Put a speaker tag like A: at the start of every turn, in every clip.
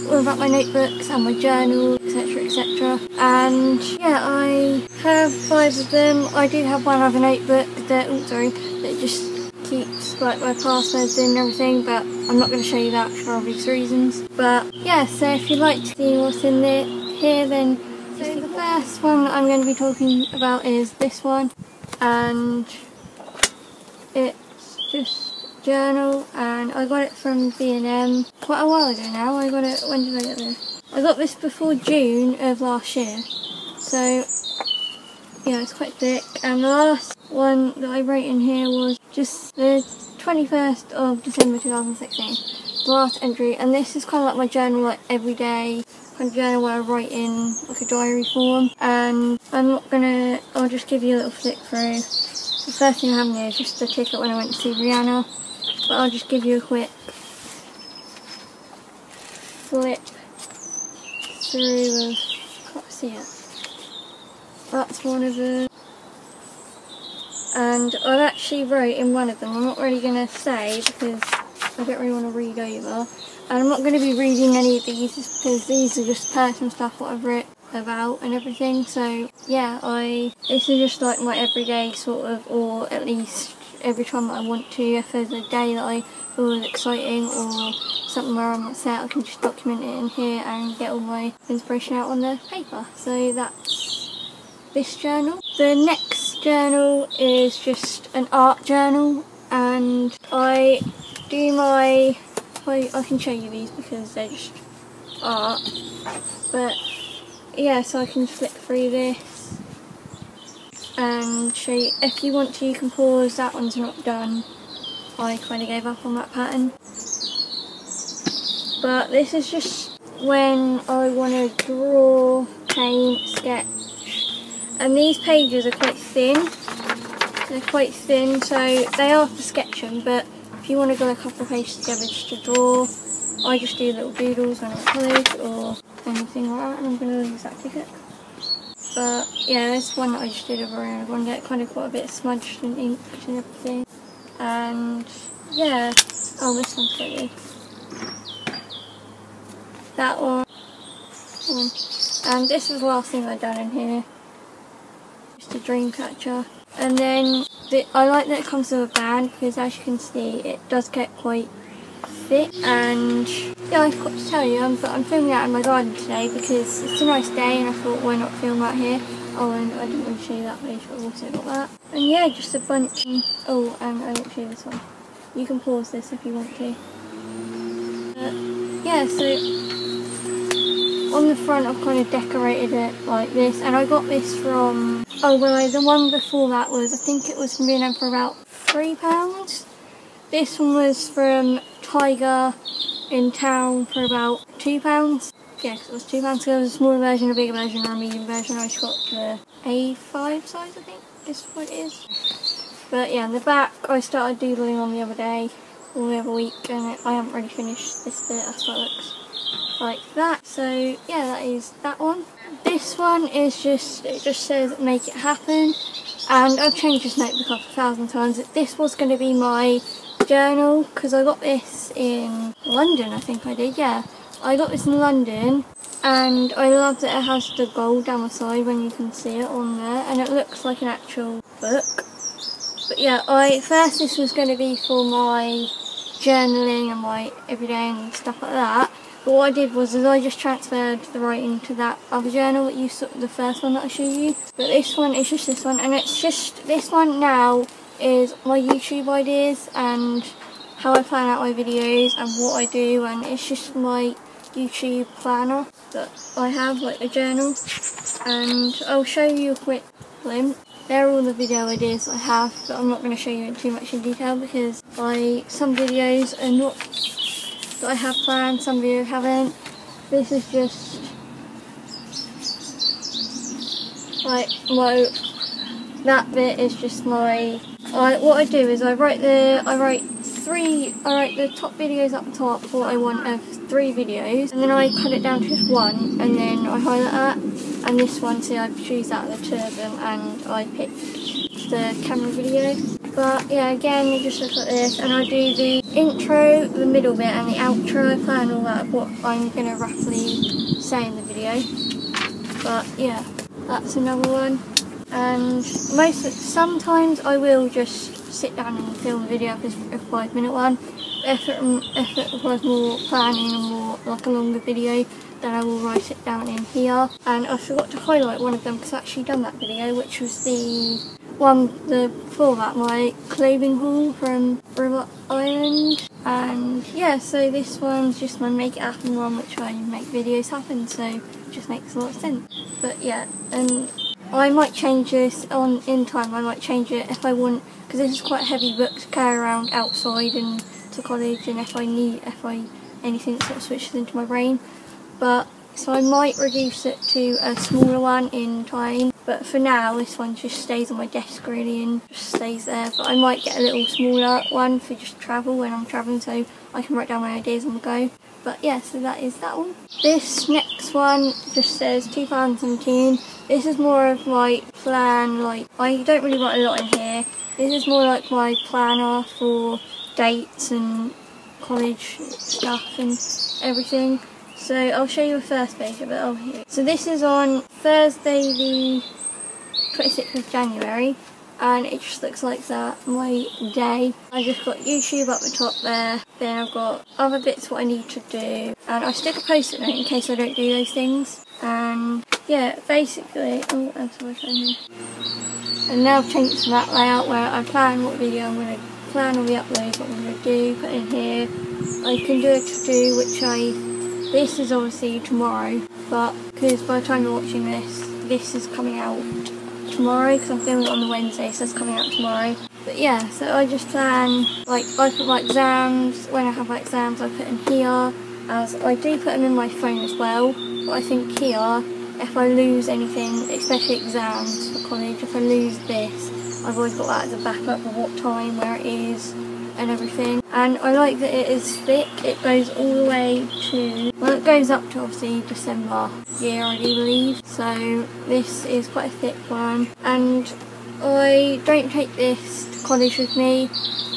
A: all about my notebooks and my journal, etc, etc. And yeah, I have 5 of them. I do have one other notebook that, that just keeps like my passwords in and everything, but I'm not going to show you that for obvious reasons. But yeah, so if you'd like to see what's in there here, then so the first one that I'm going to be talking about is this one, and it's just journal, and I got it from B&M quite a while ago now. I got it, when did I get this? I got this before June of last year, so yeah, it's quite thick. And the last one that I wrote in here was just the 21st of December 2016, the last entry. And this is kind of like my journal, like everyday kind of journal where I write in like a diary form. And I'll just give you a little flick through. The first thing I have in here is just a ticket when I went to see Rihanna, but I'll just give you a quick flip through of, can't see it. That's one of them. And I've actually wrote in one of them, I'm not really going to say because I don't really want to read over. And I'm not going to be reading any of these because these are just personal stuff what I've written about and everything. So yeah, this is just like my everyday sort of, or at least every time that I want to. If there's a day that I feel is exciting or something where I'm upset, I can just document it in here and get all my inspiration out on the paper. So that's this journal. The next journal is just an art journal, and I can show you these because they're just art, but yeah, so I can flick through this and show you. If you want to, you can pause. That one's not done. I kind of gave up on that pattern. But this is just when I want to draw, paint, sketch. And these pages are quite thin. They're quite thin, so they are for sketching, but if you want to go a couple of pages together just to draw, I just do little doodles when I'm at college or anything like that, and I'm going to use that ticket. But yeah, there's one that I just did over and over, and it kind of got a bit smudged and inked and everything. And yeah, oh, this one's quite good. That one. And this was the last thing I'd done in here. Just a dream catcher. And then I like that it comes with a band because, as you can see, it does get quite thick. And yeah, I forgot to tell you, but I'm filming out in my garden today because it's a nice day and I thought, why not film out here? Oh, and I didn't really show you that page, but I've also got that. And yeah, just a bunch. Oh, and I won't show you this one. You can pause this if you want to. Yeah, so on the front I've kind of decorated it like this, and I got this from, oh well, the one before that was, I think it was from B&M for about £3. This one was from Tiger in town for about £2. Yeah, because it was £2, so there was a smaller version, a bigger version, or a medium version. I just got the A5 size, I think is what it is. But yeah, in the back I started doodling on the other day, or the other week, and I haven't really finished this bit. That's what it looks like that. So yeah, that is that one. This one is just, it just says make it happen, and I've changed this notebook up 1,000 times. This was going to be my journal because I got this in London, I think I did, yeah. I got this in London, and I love that it has the gold down the side when you can see it on there, and it looks like an actual book. But yeah, first this was going to be for my journaling and my everyday and stuff like that. But what I did was I just transferred the writing to that other journal that you saw, the first one that I showed you. But this one is just this one, and it's just, this one now is my YouTube ideas and how I plan out my videos and what I do, and it's just my YouTube planner that I have, like a journal. And I'll show you a quick glimpse. They're all the video ideas I have, but I'm not going to show you in too much in detail because some videos are not that I have planned, some videos haven't. This is just like that bit is just my. What I do is I write the top videos up the top, what I want of 3 videos, and then I cut it down to just one, and then I highlight that. And this one, see, I choose out of the 2 of them, and I picked the camera video. But yeah, again, it just looks like this, and I do the intro, the middle bit and the outro. I plan all that of what I'm going to roughly say in the video. But yeah, that's another one. And sometimes I will just sit down and film a video if it's a 5-minute one. If it requires more planning and more like a longer video, then I will write it down in here. And I forgot to highlight one of them because I've actually done that video, which was the one before that, my clothing haul from River Island. And yeah, so this one's just my make it happen one, which I make videos happen, so it just makes a lot of sense. But yeah, and I might change this in time. I might change it if I want, because this is quite a heavy book to carry around outside and to college, and if anything sort of switches into my brain. But so I might reduce it to a smaller one in time, but for now this one just stays on my desk really and just stays there. But I might get a little smaller one for just travel when I'm travelling, so I can write down my ideas on the go. But yeah, so that is that one. This next one just says 2017. This is more of my plan, like I don't really write a lot in here. This is more like my planner for dates and college stuff and everything. So I'll show you the first page of it. Oh, here. So this is on Thursday the 26th of January, and it just looks like that, my day. I just got YouTube up the top there, then I've got other bits what I need to do, and I stick a post-it note in case I don't do those things. And yeah, basically, oh, that's my phone here. And now I've changed to that layout where I plan what video I'm going to plan all the uploads, what I'm going to do, put in here. I can do a to-do, which this is obviously tomorrow, but because by the time you're watching this is coming out tomorrow, because I'm filming it on the Wednesday, so it's coming out tomorrow. But yeah, so I just plan, like I put my exams, when I have my exams I put in here, as I do put them in my phone as well, but I think here, if I lose anything, especially exams for college, if I lose this, I've always got that as a backup of what time, where it is, and everything. And I like that it is thick. It goes all the way to, well, it goes up to obviously December year, I do believe. So this is quite a thick one, and I don't take this to college with me.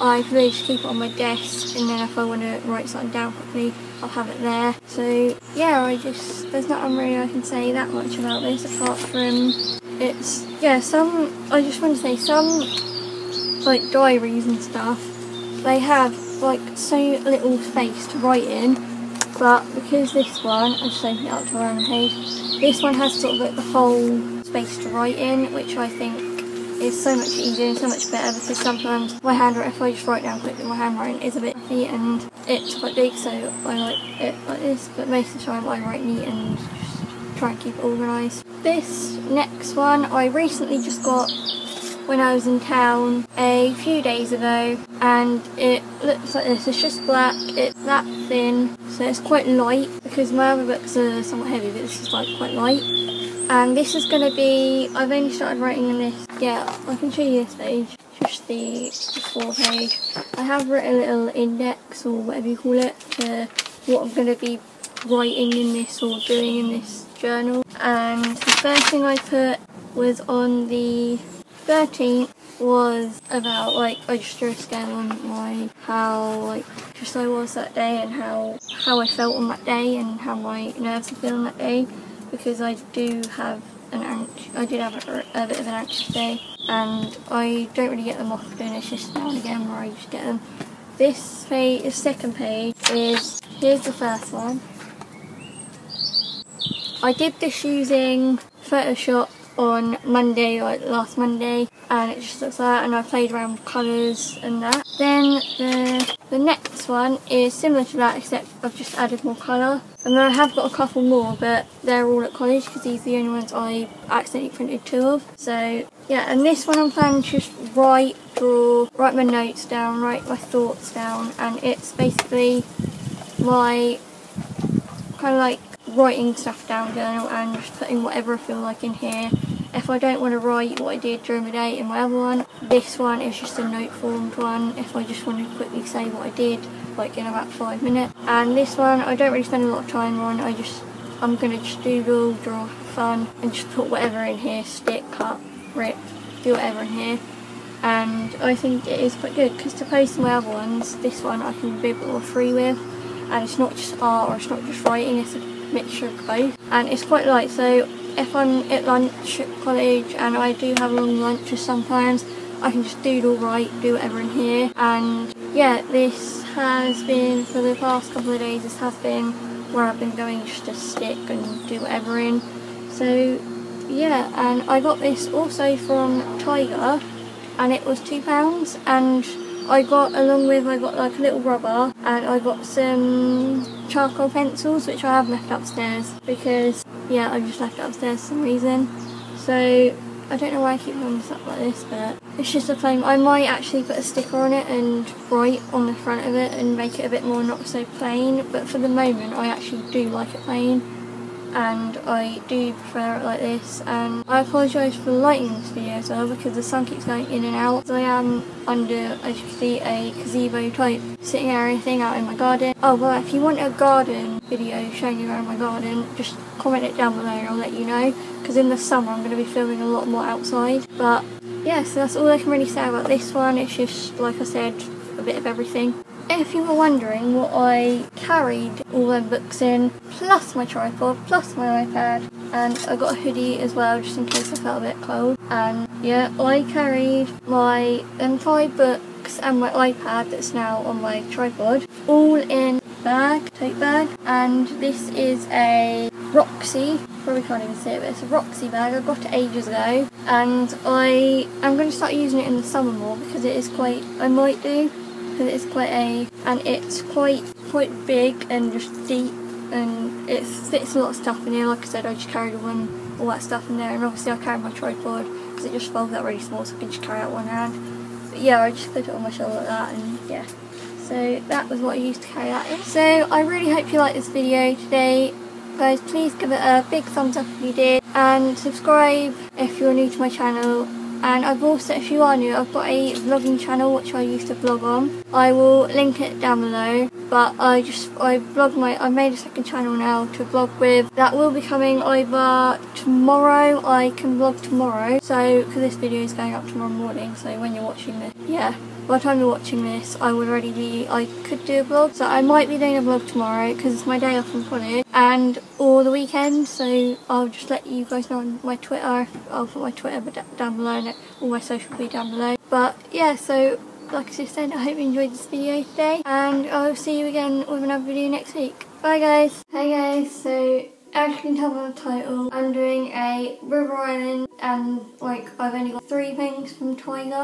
A: I really just keep it on my desk, and then if I want to write something down quickly, I'll have it there. So yeah, there's nothing really I can say that much about this apart from it's, yeah, I just want to say some like diaries and stuff, they have like so little space to write in, but because this one, I'll just open it up to around the page, this one has sort of like the whole space to write in, which I think is so much easier and so much better, because sometimes my handwriting, if I just write down quickly, my handwriting is a bit fluffy and it's quite big, so I like it like this, but most of the time I write neat and just try and keep it organised. This next one I recently just got when I was in town a few days ago, and it looks like this. It's just black, it's that thin, so it's quite light, because my other books are somewhat heavy, but this is like quite light. And this is going to be, I've only started writing in this, yeah, I can show you this page, just the 4 page. I have written a little index, or whatever you call it, to what I'm going to be writing in this or doing in this journal. And the first thing I put was on the 13th was about, like, I just drew a scale on how, like, just I was that day, and how I felt on that day, and how my nerves are feeling that day, because I did have a bit of an anxious day, and I don't really get them often, it's just now and again where I just get them. This page, the second page, here's the first one. I did this using Photoshop on Monday, like last Monday, and it just looks like that, and I played around with colours and that. Then the next one is similar to that, except I've just added more colour. And then I have got a couple more, but they're all at college because these are the only ones I accidentally printed 2 of. So yeah, and this one I'm planning to just write my notes down, write my thoughts down, and it's basically my kind of like writing stuff down journal, and just putting whatever I feel like in here. If I don't want to write what I did during the day in my other one, this one is just a note formed one, if I just want to quickly say what I did, like in about 5 minutes. And this one I don't really spend a lot of time on, I'm going to just doodle, draw for fun, and just put whatever in here, stick, cut, rip, do whatever in here. and I think it is quite good because to post my other ones, this one I can be a bit more free with, and it's not just art or it's not just writing, it's a mixture of both, and it's quite light. So if I'm at lunch at college and I do have long lunches sometimes, I can just doodle, write, do whatever in here. And yeah, this has been, for the past couple of days, this has been where I've been going just to stick and do whatever in. So yeah, and I got this also from Tiger, and it was £2, and I got like a little rubber, and I got some charcoal pencils which I have left upstairs because yeah, I just left it upstairs for some reason. So I don't know why I keep holding this up like this, but it's just a plain. I might actually put a sticker on it and write on the front of it and make it a bit more not so plain, but for the moment I actually do like it plain, and I do prefer it like this. And I apologise for the lighting in this video as well because the sun keeps going in and out. So I am under, as you can see, a gazebo type sitting area thing out in my garden. Oh well, if you want a garden video showing you around my garden, just comment it down below and I'll let you know, because in the summer I'm going to be filming a lot more outside. But yeah, so that's all I can really say about this one. It's just, like I said, a bit of everything. If you were wondering what I carried all them books in, plus my tripod, plus my iPad, and I got a hoodie as well just in case I felt a bit cold. And yeah, I carried my 5 books and my iPad that's now on my tripod, all in bag, tote bag, and this is a Roxy, probably can't even see it, but it's a Roxy bag. I got it ages ago, and I am going to start using it in the summer more because it is quite, I might do, because it's quite and it's quite big and just deep, and it fits a lot of stuff in here. Like I said, I just carried all that stuff in there, and obviously I carried my tripod because it just folds out really small, so I can just carry out one hand. But yeah, I just put it on my shoulder like that, and yeah. So that was what I used to carry that in. So I really hope you liked this video today. Guys, please give it a big thumbs up if you did, and subscribe if you're new to my channel. And I've also, if you are new, I've got a vlogging channel which I used to vlog on. I will link it down below, but I made a second channel now to vlog with. That will be coming either tomorrow, I can vlog tomorrow, so, because this video is going up tomorrow morning, so when you're watching this, yeah. By the time you're watching this, I could do a vlog, so I might be doing a vlog tomorrow because it's my day off from college or the weekend, so I'll just let you guys know on my Twitter. I'll put my Twitter down below and all my social media down below. But yeah, so like I just said, I hope you enjoyed this video today, and I'll see you again with another video next week. Bye guys! Hey guys, so as you can tell by the title, I'm doing a River Island, and like I've only got 3 things from Tiger.